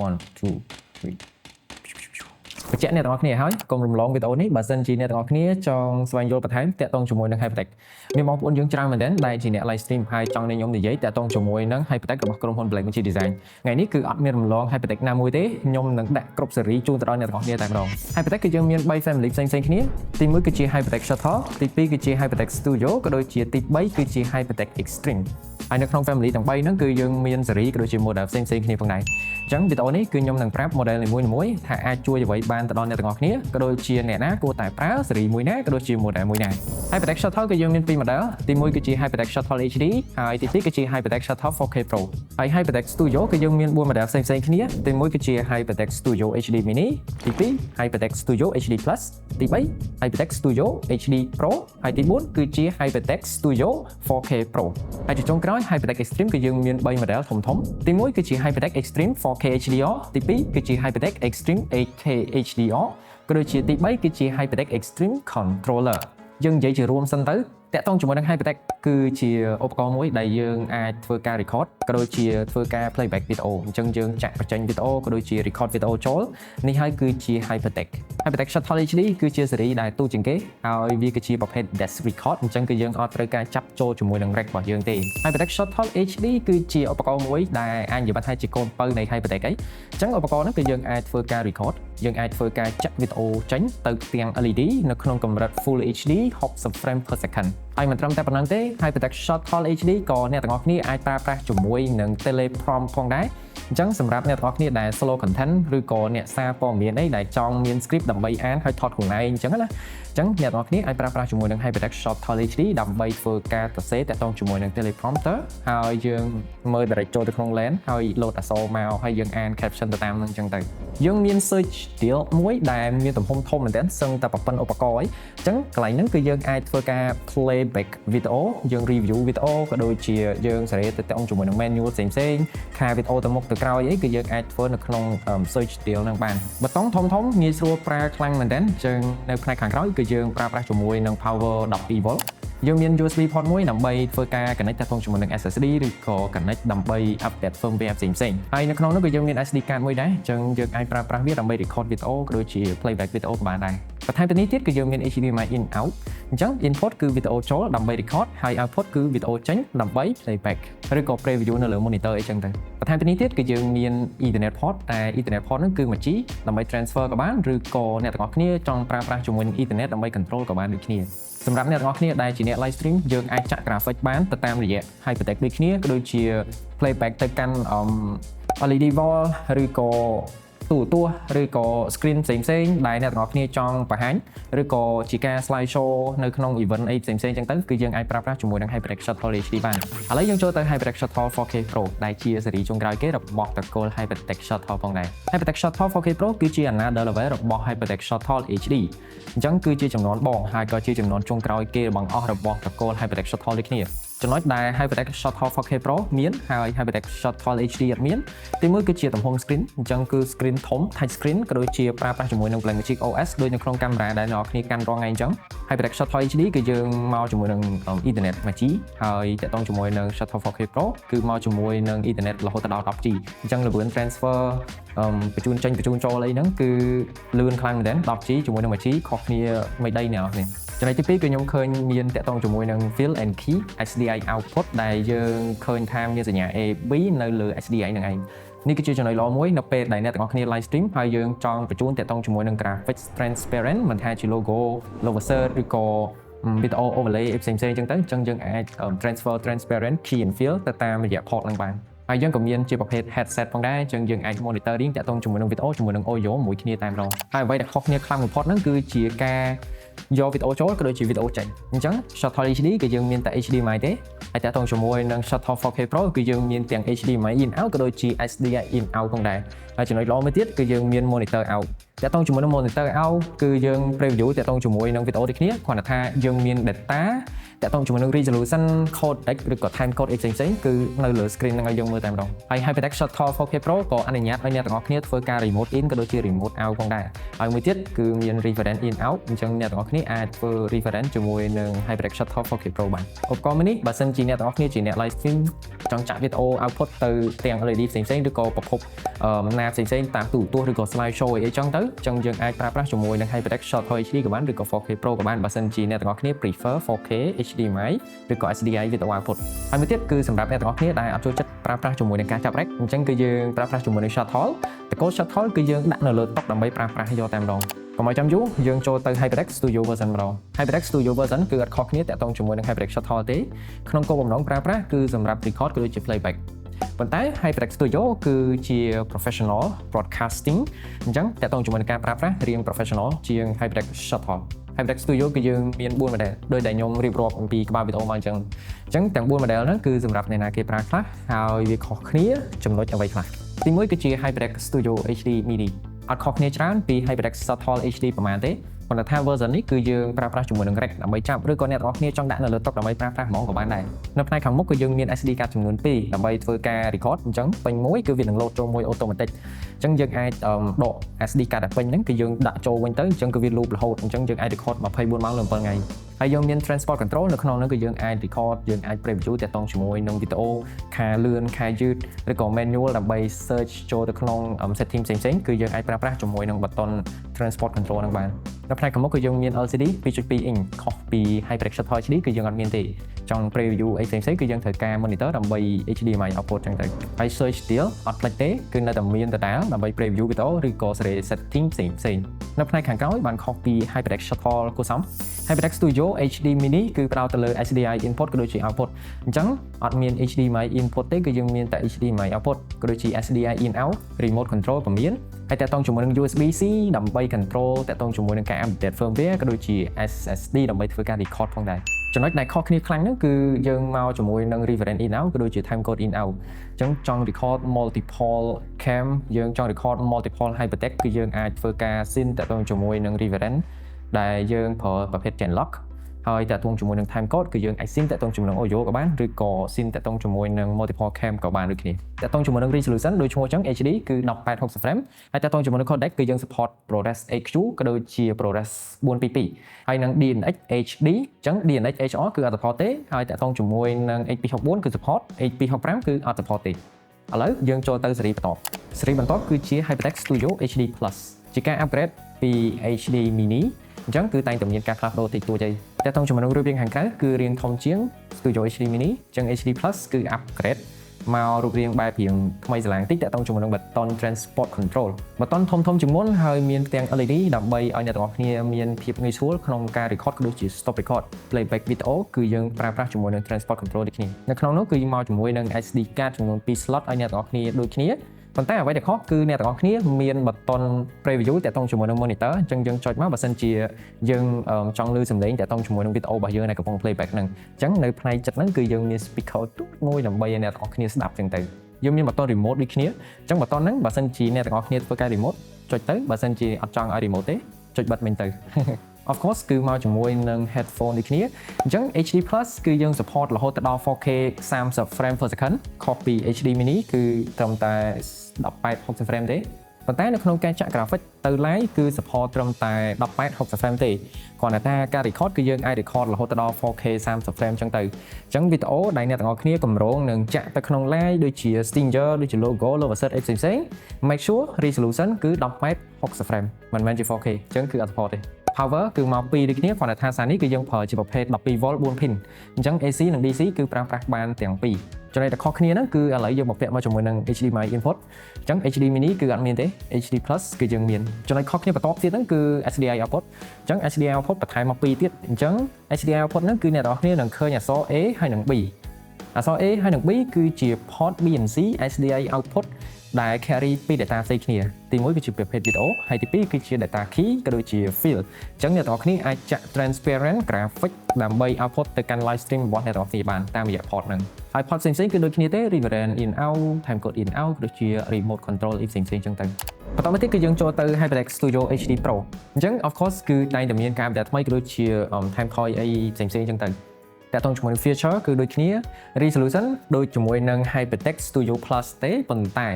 1 2 3បញ្ជាក់អ្នកទាំងអស់គ្នាហើយកុំរំលងវីដេអូនេះបើសិនជាអ្នកទាំងអស់គ្នាចង់ស្វែងយល់បន្ថែមតាក់ទងជាមួយនឹង Hypertech មានបងប្អូនយើងច្រើនមែនទែនដែលជាអ្នក live stream ហើយចង់ឲ្យខ្ញុំនិយាយតាក់ទងជាមួយនឹង Hypertech របស់ក្រុមហ៊ុន Black Magic Design ថ្ងៃនេះគឺអត់មានរំលង Hypertech ណាមួយទេខ្ញុំនឹងដាក់គ្រប់ series ជូនទៅដល់អ្នកទាំងអស់គ្នាតែម្ដង Hypertech គឺយើងមាន3 family ផ្សេងៗគ្នាទី1គឺជា Hypertech Shuttle ទី2គឺជា Hypertech Studio ក៏ដូចជាទី3គឺជា Hypertech Extreme ហើយនៅក្នុង family ទាំង3ហ្នឹងគឺយើងមាន series ក៏ដូចជា model ផ្សេងៗគ្នាផងដែរអញ្ចឹងវីដេអូនេះគឺខ្ញុំនឹងប្រាប់ model នីមួយៗថាអាចជួយអ្វីបានទៅដល់អ្នកទាំងអស់គ្នាក៏ដូចជាអ្នកណាគួរតែប្រើ series មួយណាក៏ដូចជា model មួយណា Hypertech Shuttle គឺយើងមាន2 model ទី1គឺជា Hypertech Shuttle HD ហើយទី2គឺជា Hypertech Shuttle 4K Pro ហើយ Hypertech Studio គឺយើងមាន4 model ផ្សេងៗគ្នាទី1គឺជា Hypertech Studio HD Mini ទី2 Hypertech Studio HD Plus ទី3 Hypertech Studio HD Pro ហើយទី4គឺជា Hypertech Studio 4K Pro ហើយជាចុងក្រោយ Hypertech Extreme គឺយើងមាន3 model ធំៗទី1គឺជា Hypertech Extreme 4K HDR ទី2គឺជា Hypertech Extreme 8K HDR ក៏ដូចជាទី3គឺជា Hypertech Extreme Controller យើងនិយាយជារួមសិនទៅតាក់ទងជាមួយនឹង Hypertech គឺជាឧបករណ៍មួយដែលយើងអាចធ្វើការ record ក៏ដូចជាធ្វើការ playback វីដេអូអញ្ចឹងយើងចាក់បញ្ចេញវីដេអូក៏ដូចជា record វីដេអូចូលនេះហើយគឺជា Hypertech Shuttle HD គឺជា series ដែលទូជាងគេហើយវាគឺជាប្រភេទ desk record អញ្ចឹងគឺយើងអត់ត្រូវការចាប់ចូលជាមួយនឹង rec របស់យើងទេ Hypertech Shuttle HD គឺជាឧបករណ៍មួយដែលអាចនិយាយថាជាកូនបើនៃ Hypertech អីអញ្ចឹងឧបករណ៍ហ្នឹងគឺយើងអាចធ្វើការ record យើងអាចធ្វើការចាក់វីដេអូចេញទៅទាំង LED នៅក្នុងកម្រិត Full HD 60 frame per second ហើយមិនត្រឹមតែប៉ុណ្្នឹងទេ Hypertech Shuttle HD ក៏អ្នកទាំងអស់គ្នាអាចប្រើប្រាស់ជាមួយនឹង teleprompt ផងដែរអញ្ចឹងសម្រាប់អ្នកទាំងអស់គ្នាដែល slow content ឬក៏អ្នកសារព័ត៌មានអីដែលចង់មាន script ដើម្បីអានហើយថតខ្លួនឯងអញ្ចឹងណាអញ្ចឹងអ្នកទាំងអស់គ្នាអាចប្រើប្រាស់ជាមួយនឹង Hypertech Shuttle HD ដើម្បីធ្វើការសរសេរតាក់ទងជាមួយនឹង teleprompter ហើយយើងមើល direct ចូលទៅក្នុង LAN ហើយ load អក្សរមកហើយយើងអាន caption ទៅតាមហ្នឹងអញ្ចឹងទៅយើងមាន search deal មួយដែលមានទំហំធំមែនទែនសឹងតែប៉ុណ្ណឹងឧបករណ៍អីអញ្ចឹងកន្លែងហ្នឹងគឺយើងអាចធ្វើការ playback វីដេអូយើង review វីដេអូក៏ដូចជាយើងសរសេរទៅតាក់ទងជាមួយនឹង menu ផ្សេងៗខាវីដេអូទៅមុខទៅក្រោយអីគឺយើងអាចធ្វើនៅក្នុង search deal ហ្នឹងបានបតង់ធំងាយស្រួលប្រើខ្លាំងមែនទែនអញ្ចឹងនៅផ្នែកខាងក្រោយគឺយើងប្រើប្រាស់ជាមួយនឹង power 12V យើងមាន USB port មួយដើម្បីធ្វើការ connect តាក់ទងជាមួយនឹង SSD ឬក៏ connect ដើម្បី update firmware ផ្សេងហើយនៅក្នុងនោះក៏យើងមាន SD card មួយដែរអញ្ចឹងយើងអាចប្រើប្រាស់វាដើម្បី record វីដេអូក៏ដូចជា playback វីដេអូក៏បានដែរបន្ថែមពីនេះទៀតគឺយើងមាន HDMI in out អញ្ចឹង input គឺវីដេអូចូលដើម្បី record ហើយ output គឺវីដេអូចេញដើម្បី playback ឬក៏ preview នៅលើ monitor អីចឹងទៅបន្ថែមពីនេះទៀតគឺយើងមាន Ethernet port តែ Ethernet port ហ្នឹងគឺមួយជីដើម្បី transfer ក៏បានឬក៏អ្នកទាំងអស់គ្នាចង់ប្រើប្រាស់ជាមួយនឹង Ethernet ដើម្បី control ក៏បានដូចគ្នាសម្រាប់អ្នកទាំងអស់គ្នាដែលជាអ្នក live stream យើងអាចចាក់ graphic បានទៅតាមរយៈ Hypertech ដូចគ្នាក៏ដូចជា playback ទៅកាន់ LED wall ឬក៏ទូរទស្សន៍ឬក៏ screen ផ្សេងដែលអ្នកទាំងអស់គ្នាចង់បង្ហាញឬក៏ជាការ slide show នៅក្នុង event អីផ្សេងចឹងទៅគឺយើងអាចប្រើប្រាស់ជាមួយនឹង Hypertech Shuttle HD បានឥឡូវយើងចូលទៅ Hypertech Shuttle 4K Pro ដែលជា series ចុងក្រោយគេរបស់តកូល Hypertech Shuttle ផងដែរ Hypertech Shuttle 4K Pro គឺជា another level របស់ Hypertech Shuttle HD អញ្ចឹងគឺជាចំនួនបងហើយក៏ជាចំនួនចុងក្រោយគេរបស់តកូល Hypertech Shuttle ដូចគ្នាចំណុចដែល Hypertech Shuttle 4K Pro មានហើយ Hypertech Shuttle HD អត់មានទីមួយគឺជាទំហំ screen អញ្ចឹងគឺ screen ធំ touch screen ក៏ដូចជាប្រើប្រាស់ជាមួយនឹង Blackmagic OS ដូចនៅក្នុងកាមេរ៉ាដែលអ្នកនរគ្នាកាន់រាល់ថ្ងៃអញ្ចឹង Hypertech Shuttle HD គឺយើងមកជាមួយនឹង Ethernet 1G ហើយតាក់ទងជាមួយនឹង Shuttle 4K Pro គឺមកជាមួយនឹង Ethernet រហូតដល់ 10G អញ្ចឹងល្បឿន transfer បញ្ជូនចេញបញ្ជូនចូលអីហ្នឹងគឺលឿនខ្លាំងមែនទែន 10G ជាមួយនឹង 1G ខុសគ្នាមិនដីអ្នកនរគ្នាចំណុចទី2គឺខ្ញុំឃើញមានតាក់ទងជាមួយនឹង Fill and Key HDI output ដែលយើងឃើញថាមានសញ្ញា AB នៅលើ HDI ហ្នឹងឯងនេះគឺជាចំណុចល្អមួយនៅពេលដែលអ្នកទាំងអស់គ្នា live stream ហើយយើងចង់បញ្ជូនតាក់ទងជាមួយនឹង graphics transparent មិនថាជា logo Lovaser ឬក៏ video overlay ផ្សេងៗអញ្ចឹងទៅអញ្ចឹងយើងអាច transfer transparent key and fill ទៅតាមរយៈ port ហ្នឹងបានហើយយើងក៏មានជាប្រភេទ headset ផងដែរអញ្ចឹងយើងអាច monitoring តាក់ទងជាមួយនឹង video ជាមួយនឹង audio មួយគ្នាតែម្ដងហើយអ្វីដែលខុសគ្នាខ្លាំងបំផុតហ្នឹងគឺជាការយកវីដេអូចូលក៏ដូចជាវីដេអូចេញអញ្ចឹង Shuttle HD គឺយើងមានតែ HDMI ទេហើយតាក់ទងជាមួយនឹង Shuttle 4K Pro គឺយើងមានទាំង HDMI in out ក៏ដូចជា HDI in out ផងដែរហើយចំណុចល្អមួយទៀតគឺយើងមាន monitor out តាក់ទងជាមួយនឹង monitor out គឺយើង preview តាក់ទងជាមួយនឹងវីដេអូដូចគ្នាគ្រាន់តែថាយើងមាន data តើតោងជាមួយនឹង resolution codec ឬក៏ time code ផ្សេងៗគឺនៅលើ screen ហ្នឹងឲ្យយើងមើលតែម្ដងហើយ HyperText Shortcut 4K Pro ក៏អនុញ្ញាតឲ្យអ្នកទាំងអស់គ្នាធ្វើការ remote in ក៏ដូចជា remote out ផងដែរហើយមួយទៀតគឺមាន reference in out អញ្ចឹងអ្នកទាំងអស់គ្នាអាចធ្វើ reference ជាមួយនឹង HyperText Shortcut 4K Pro បានឧបករណ៍មួយនេះបើសិនជាអ្នកទាំងអស់គ្នាជាអ្នក live stream ចង់ចាក់ video output ទៅទាំង LED ផ្សេងៗឬក៏ប្រភពណាផ្សេងៗតាមទូរទស្សន៍ឬក៏ slide show អីចឹងទៅអញ្ចឹងយើងអាចប្រើប្រាស់ជាមួយនឹង HyperText Shortcut HD ក៏បានឬក៏ 4K Pro ក៏បានបើសិនជាអ្នកទាំងអស់គ្នា prefer 4K HDMI ឬក៏ SDI video output ហើយមួយទៀតគឺសម្រាប់អ្នកទាំងអស់គ្នាដែលអត់ចូលចិត្តប្រើប្រាស់ជាមួយនឹងការចាប់ rec អញ្ចឹងគឺយើងប្រើប្រាស់ជាមួយនឹង Shortcut តកូ Shortcut គឺយើងដាក់នៅលើតុដើម្បីប្រើប្រាស់យកតែម្ដងកុំឲ្យចាំយូរយើងចូលទៅ HyperText Studio version ម្ដង HyperText Studio version គឺអត់ខុសគ្នាតាក់ទងជាមួយនឹង HyperText Shortcut ទេក្នុងគោលបំណងប្រើប្រាស់គឺសម្រាប់ record ក៏ដូចជា playback ប៉ុន្តែ HyperText Studio គឺជា professional broadcasting អញ្ចឹងតាក់ទងជាមួយនឹងការប្រើប្រាស់រៀង professional ជាង HyperText Shortcut HyperText Studio គឺយើងមាន4 model ដោយដែលខ្ញុំរៀបរាប់អំពីក្បាលវីដេអូមកអញ្ចឹងទាំង4 model ហ្នឹងគឺសម្រាប់អ្នកណាគេប្រើខ្លះហើយវាខុសគ្នាចំណុចអ្វីខ្លះទី1គឺជា HyperText Studio HD Mini អត់ខុសគ្នាច្រើនពី HyperText Shortcut HD ប្រហែលទេប៉ុន្តែថា version នេះគឺយើងប្រើប្រាស់ជាមួយនឹង rec ដើម្បីចាប់ឬក៏អ្នកទាំងអស់គ្នាចង់ដាក់នៅលើតុដើម្បីប្រើប្រាស់ហ្មងក៏បានដែរនៅផ្នែកខាងមុខគឺយើងមាន SD card ចំនួន2ដើម្បីធ្វើការ record អញ្ចឹងពេញមួយគឺវានឹង load ចូលមួយ automatic អញ្ចឹងយើងអាចដក SD card ដែលពេញហ្នឹងគឺយើងដាក់ចូលវិញទៅអញ្ចឹងគឺវា loop រហូតអញ្ចឹងយើងអាច record 24ម៉ោងលើ7ថ្ងៃហើយយើងមាន transport control នៅក្នុងហ្នឹងគឺយើងអាច record យើងអាច preview តាក់ទងជាមួយនឹងវីដេអូខាលឿនខាយឺតឬក៏ manual ដើម្បី search ចូលទៅក្នុង setting ផ្សេងៗគឺយើងអាចប្រើប្រាស់ជាមួយនឹង button transport control ហ្នឹងបាននៅផ្នែកខាងមុខគឺយើងមាន LCD 2.2 inch ខុសពី HyperText Shortcut HD គឺយើងអត់មានទេចង់ preview អីផ្សេងៗគឺយើងត្រូវការ monitor ដើម្បី HDMI output ចឹងទៅហើយ search still អត់ផ្លេចទេគឺនៅតែមានដដែលដើម្បី preview វីដេអូឬក៏ setting ផ្សេងៗនៅផ្នែកខាងក្រោយបានខុសពី HyperText Shortcut គួរសម HyperText Studio HD Mini គឺផ្ដោតទៅលើ SDI input ក៏ដូចជា output អញ្ចឹងអត់មាន HDMI input ទេគឺយើងមានតែ HDMI output ក៏ដូចជា SDI in out remote control ក៏មានហើយតាក់ទងជាមួយនឹង USB-C ដើម្បី control តាក់ទងជាមួយនឹងការ update firmware ក៏ដូចជា SSD ដើម្បីធ្វើការ record ផងដែរចំណុចដែលខុសគ្នាខ្លាំងហ្នឹងគឺយើងមកជាមួយនឹង reference in out ក៏ដូចជា time code in out អញ្ចឹងចង់ record multiple cam យើងចង់ record multiple hypertext គឺយើងអាចធ្វើការ sync តាក់ទងជាមួយនឹង reference ដែលយើងប្រើប្រភេទ Gen lock ហើយតាក់ទងជាមួយនឹង time code គឺយើងអាច sync តាក់ទងជាមួយនឹង audio ក៏បានឬក៏ sync តាក់ទងជាមួយនឹង multiple cam ក៏បានដូចគ្នាតាក់ទងជាមួយនឹង resolution ដូចឈ្មោះអញ្ចឹង HD គឺ1860 frame ហើយតាក់ទងជាមួយនឹង codec គឺយើង support ProRes HQ ក៏ដូចជា ProRes 422ហើយនឹង DNX HD អញ្ចឹង DNX HR គឺអត់ support ទេហើយតាក់ទងជាមួយនឹង H264 គឺ support H265 គឺអត់ support ទេឥឡូវយើងចូលទៅស៊េរីបន្ទាប់គឺជា HyperText Studio HD Plus ជាការ upgrade ពី HD Mini អញ្ចឹងគឺតែងតែមានការផ្លាស់ប្ដូរតិចតួចទេតែក្នុងចំណុចរូបរាងខាងក្រៅគឺរាងធំជាង Studio HD Mini អញ្ចឹង HD Plus គឺ upgrade មករូបរាងបែបរាងថ្មីស្រឡាងតិចតាក់ទងជាមួយនឹង button transport control button ធំជាងមុនហើយមានផ្ទាំង LED ដើម្បីឲ្យអ្នកទាំងអស់គ្នាមានភាពងាយស្រួលក្នុងការ record ក៏ដូចជា stop record playback video គឺយើងប្រើប្រាស់ជាមួយនឹង transport control ដូចគ្នានៅក្នុងនោះគឺមកជាមួយនឹង SD card ចំនួន2 slot ឲ្យអ្នកទាំងអស់គ្នាដូចគ្នាប៉ុន្តែអ្វីដែលខុសគឺអ្នកទាំងអស់គ្នាមាន button preview តាក់ទងជាមួយនឹង monitor អញ្ចឹងយើងចុចមកបើសិនជាយើងចង់ឮសំឡេងតាក់ទងជាមួយនឹង video របស់យើងដែលកំពុង playback ហ្នឹងអញ្ចឹងនៅផ្នែកចិត្តហ្នឹងគឺយើងមាន speaker ទូចមួយដើម្បីឲ្យអ្នកទាំងអស់គ្នាស្ដាប់អញ្ចឹងទៅយើងមាន button remote ដូចគ្នាអញ្ចឹង button ហ្នឹងបើសិនជាអ្នកទាំងអស់គ្នាធ្វើការ remote ចុចទៅបើសិនជាអត់ចង់ឲ្យ remote ទេចុចបិទមិញទៅ Of course គឺមកជាមួយនឹង headphone ដូចគ្នាអញ្ចឹង HD Plus គឺយើង support រហូតដល់ 4K 30 frame per second ខុសពី HD Mini គឺត្រឹមតែ1860 frame ទេប៉ុន្តែនៅក្នុងការចាក់ graphic ទៅ live គឺ support ត្រឹមតែ1860 frame ទេគ្រាន់តែថាការ record គឺយើងអាច record រហូតដល់ 4K 30 frame អញ្ចឹងទៅអញ្ចឹងវីដេអូដែលអ្នកទាំងអស់គ្នាកម្រងនឹងចាក់ទៅក្នុង live ដូចជា stinger ដូចជា logo assert អីផ្សេង make sure resolution គឺ1060 frame មិនមែនជា 4K អញ្ចឹងគឺអត់ support ទេpower គឺមកពីដូចគ្នាគ្រាន់តែថាសារនេះគឺយើងប្រើជាប្រភេទ 12V 4 pin អញ្ចឹង AC និង DC គឺប្រើប្រាស់បានទាំងពីរចំណុចដែលខុសគ្នាហ្នឹងគឺឥឡូវយើងមកពាក់មកជាមួយនឹង HDMI input អញ្ចឹង HD mini គឺអត់មានទេ HD Plus គឺយើងមានចំណុចខុសគ្នាបន្ទាប់ទៀតហ្នឹងគឺ SDI output អញ្ចឹង SDI output បន្ថែមមកពីរទៀតអញ្ចឹង HDI output ហ្នឹងគឺអ្នកនរគ្នានឹងឃើញអក្សរ A ហើយនិង B អក្សរ A ហើយនិង B គឺជា port B and C SDI output ដែល carry ពី data ផ្សេងគ្នាទី1គឺជាប្រភេទ video ហើយទី2គឺជា data key ក៏ដូចជា field អញ្ចឹងអ្នកនរគ្នាអាចចាក់ transparent graphic ដើម្បី output ទៅកាន់ live stream របស់អ្នកនរគ្នាបានតាមរយៈ port ហ្នឹងហើយ port ផ្សេងៗគឺដូចគ្នាទេ reference in out time code in out ក៏ដូចជា remote control ផ្សេងៗអញ្ចឹងទៅបន្តមកទៀតគឺយើងចូលទៅ HyperText Studio HD Pro អញ្ចឹង of course គឺតែងតែមានការ update ថ្មីក៏ដូចជា time code អីផ្សេងៗអញ្ចឹងទៅ តែតោងជាមួយនឹង feature គឺដូចគ្នា resolution ដូចជាមួយនឹង HyperText Studio Plus ទេប៉ុន្តែ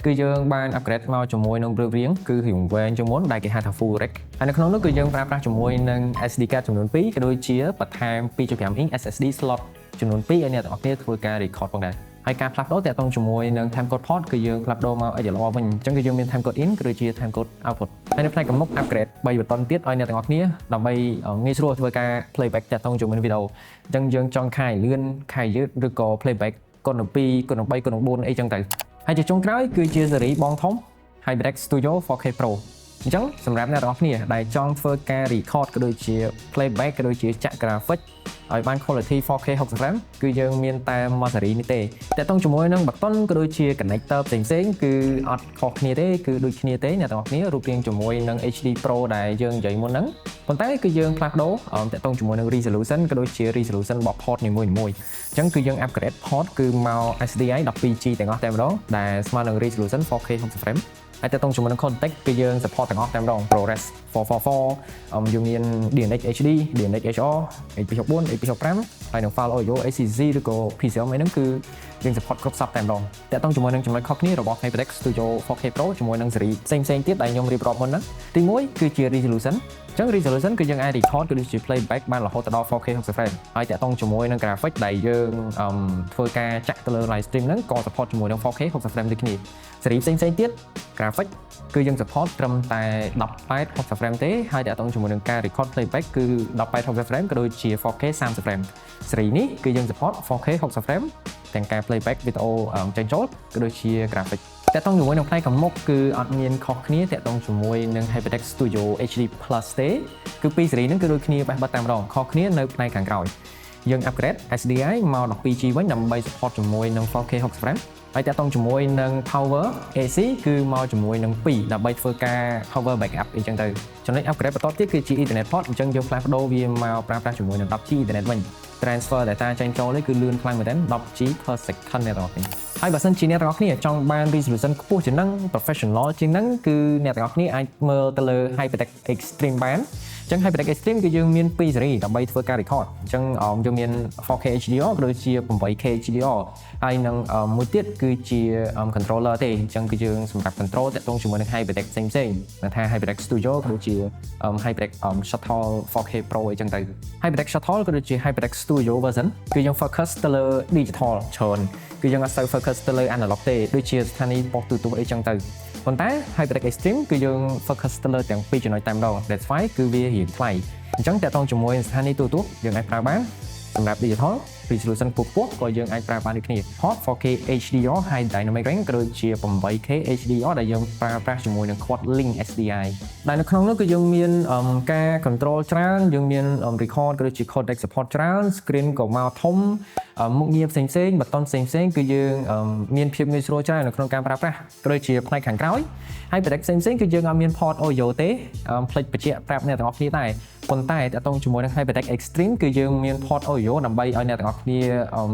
គឺយើងបាន upgrade មកជាមួយនឹងរូបរាងគឺរាងវែងជាងមុនដែលគេហៅថា Full Rec ហើយនៅក្នុងនោះគឺយើងប្រើប្រាស់ជាមួយនឹង SD card ចំនួន2ក៏ដូចជាបន្ថែម 2.5 inch SSD slot ចំនួន2ឲ្យអ្នកទាំងអស់គ្នាធ្វើការ record ផងដែរហើយការផ្លាស់ប្ដូរតាក់ទងជាមួយនឹង timecode port គឺយើងផ្លាស់ប្ដូរមក XLR វិញអញ្ចឹងគឺយើងមាន timecode in ក៏ដូចជា timecode output ហើយនៅផ្នែកកំណត់ upgrade 3 button ទៀតឲ្យអ្នកទាំងអស់គ្នាដើម្បីងាយស្រួលធ្វើការ playback តាក់ទងជាមួយនឹងវីដេអូអញ្ចឹងយើងចង់ខាយលឿនខាយយឺតឬក៏ playback កូន2កូន3កូន4អីចឹងទៅហើយជាចុងក្រោយគឺជាស៊េរីបងធំ HyperX Studio 4K Pro អញ្ចឹងសម្រាប់អ្នកទាំងអស់គ្នាដែលចង់ធ្វើការ record ក៏ដូចជា playback ក៏ដូចជាចាក់ graphic ឲ្យបាន quality 4K 60 frame គឺយើងមានតែមួយស៊េរីនេះទេតែតោងជាមួយនឹង button ក៏ដូចជា connector ផ្សេងៗគឺអត់ខុសគ្នាទេគឺដូចគ្នាទេអ្នកទាំងអស់គ្នារូបរាងជាមួយនឹង HD Pro ដែលយើងនិយាយមុនហ្នឹងប៉ុន្តែគឺយើងផ្លាស់ប្ដូរតាក់ទងជាមួយនឹង resolution ក៏ដូចជា resolution របស់ port នីមួយៗអញ្ចឹងគឺយើង upgrade port គឺមក SDI 12G ទាំងអស់តែម្ដងដែលស្មើនឹង resolution 4K 60 frame ហើយតាក់ទងជាមួយនឹង context គឺយើង support ទាំងអស់តែម្ដង ProRes 444យើងមាន DNX HD DNX HR HP64 HP65 ហើយនឹង file audio ACC ឬក៏ PCM អីហ្នឹងគឺយើង support គ្រប់សពតែម្ដងតាក់ទងជាមួយនឹងចំណុចខុសគ្នារបស់ HyperX Studio 4K Pro ជាមួយនឹងស៊េរីផ្សេងៗទៀតដែលខ្ញុំរៀបរាប់មុនហ្នឹងទី1គឺជា resolution អញ្ចឹង resolution គឺយើងអាច record ក៏ដូចជា playback បានរហូតដល់ 4K 60 frame ហើយតាក់ទងជាមួយនឹង graphic ដែលយើងធ្វើការចាក់ទៅលើ live stream ហ្នឹងក៏ support ជាមួយនឹង 4K 60 frame ដូចគ្នាស៊េរីផ្សេងៗទៀត graphic គឺយើង support ត្រឹមតែ18 60 frame ទេហើយតាក់ទងជាមួយនឹងការ record playback គឺ18 60 frame ក៏ដូចជា 4K 30 frame ស៊េរីនេះគឺយើង support 4K 60 frame ទាំងការ playback វីដេអូចេញចូលក៏ដូចជា graphic តាក់ទងជាមួយនឹងផ្នែកខាងមុខគឺអត់មានខុសគ្នាតាក់ទងជាមួយនឹង HyperX Studio HD Plus ទេគឺពីរស៊េរីហ្នឹងគឺដូចគ្នាបេះបិទតែម្ដងខុសគ្នានៅផ្នែកខាងក្រោយយើង upgrade SDI មក 12G វិញដើម្បី support ជាមួយនឹង 4K 60 frame ហើយតាក់ទងជាមួយនឹង power AC គឺមកជាមួយនឹង2ដើម្បីធ្វើការ power backup អីចឹងទៅចំណុច upgrade បន្តទៀតគឺជា Ethernet port អញ្ចឹងយើងផ្លាស់ប្ដូរវាមកប្រើប្រាស់ជាមួយនឹង 10G Ethernet វិញ transfer data ចេញចូលនេះគឺលឿនខ្លាំងមែនទែន 10G per second អ្នកទាំងអស់គ្នាហើយបើសិនជាអ្នកទាំងអស់គ្នាចង់បាន resolution ខ្ពស់ជាងហ្នឹង professional ជាងហ្នឹងគឺអ្នកទាំងអស់គ្នាអាចមើលទៅលើ HyperX Extreme បានអញ្ចឹង HyperX Extreme គឺយើងមាន2ស៊េរីដើម្បីធ្វើការ record អញ្ចឹងយើងមាន 4K HDR ក៏ដូចជា 8K HDR ហើយនឹងមួយទៀតគឺជា controller ទេអញ្ចឹងគឺយើងសម្រាប់ control តាក់ទងជាមួយនឹង HyperX ផ្សេងៗដែលថា HyperX Studio ក៏ដូចជា HyperX Shuttle 4K Pro អីចឹងទៅ HyperX Shuttle ក៏ដូចជា HyperX Studio version គឺយើង focus ទៅលើ digital ច្រើនគឺយើងអត់សូវ focus ទៅលើ analog ទេដូចជាស្ថានីយ៍ប៉ុស្តិ៍ទូរទស្សន៍អីចឹងទៅប៉ុន្តែ HyperX Extreme គឺយើង focus ទៅលើទាំងពីរចំណុចតែម្ដង that's why គឺវារៀងថ្លៃអញ្ចឹងតាក់ទងជាមួយស្ថានីយ៍ទូរទស្សន៍យើងអាចប្រើបានសម្រាប់ digital resolution ខ្ពស់ក៏យើងអាចប្រើបានដូចគ្នា Hot 4K HDR High Dynamic Range ក៏ដូចជា 8K HDR ដែលយើងប្រើប្រាស់ជាមួយនឹង Quad Link SDI ដែលនៅក្នុងនោះគឺយើងមានការ control ច្រើនយើងមាន record ក៏ដូចជា codec support ច្រើន screen ក៏មកធំមុខងារផ្សេងៗ button ផ្សេងៗគឺយើងមានភាពងាយស្រួលច្រើននៅក្នុងការប្រើប្រាស់ក៏ដូចជាផ្នែកខាងក្រោយហើយ product ផ្សេងៗគឺយើងអត់មាន port audio ទេផ្លេចបញ្ជាក់ប្រាប់អ្នកទាំងអស់គ្នាដែរប៉ុន្តែតើតោងជាមួយនឹង HyperX Extreme គឺយើងមាន port audio ដើម្បីឲ្យអ្នកទាំងអស់គ្នា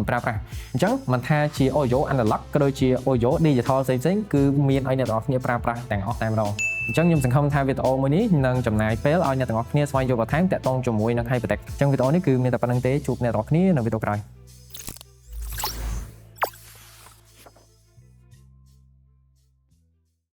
ប្រើប្រាស់អញ្ចឹងមិនថាជា audio analog ក៏ដូចជា audio digital ផ្សេងៗគឺមានឲ្យអ្នកទាំងអស់គ្នាប្រើប្រាស់ទាំងអស់តែម្ដងអញ្ចឹងខ្ញុំសង្ឃឹមថាវីដេអូមួយនេះនឹងចំណាយពេលឲ្យអ្នកទាំងអស់គ្នាស្វែងយល់បន្ថែមតាក់ទងជាមួយនឹង HyperX អញ្ចឹងវីដេអូនេះគឺមានតែប៉ុណ្្នឹងទេជួបអ្នកទាំងអស់គ្នានៅវីដេអូក្រោយ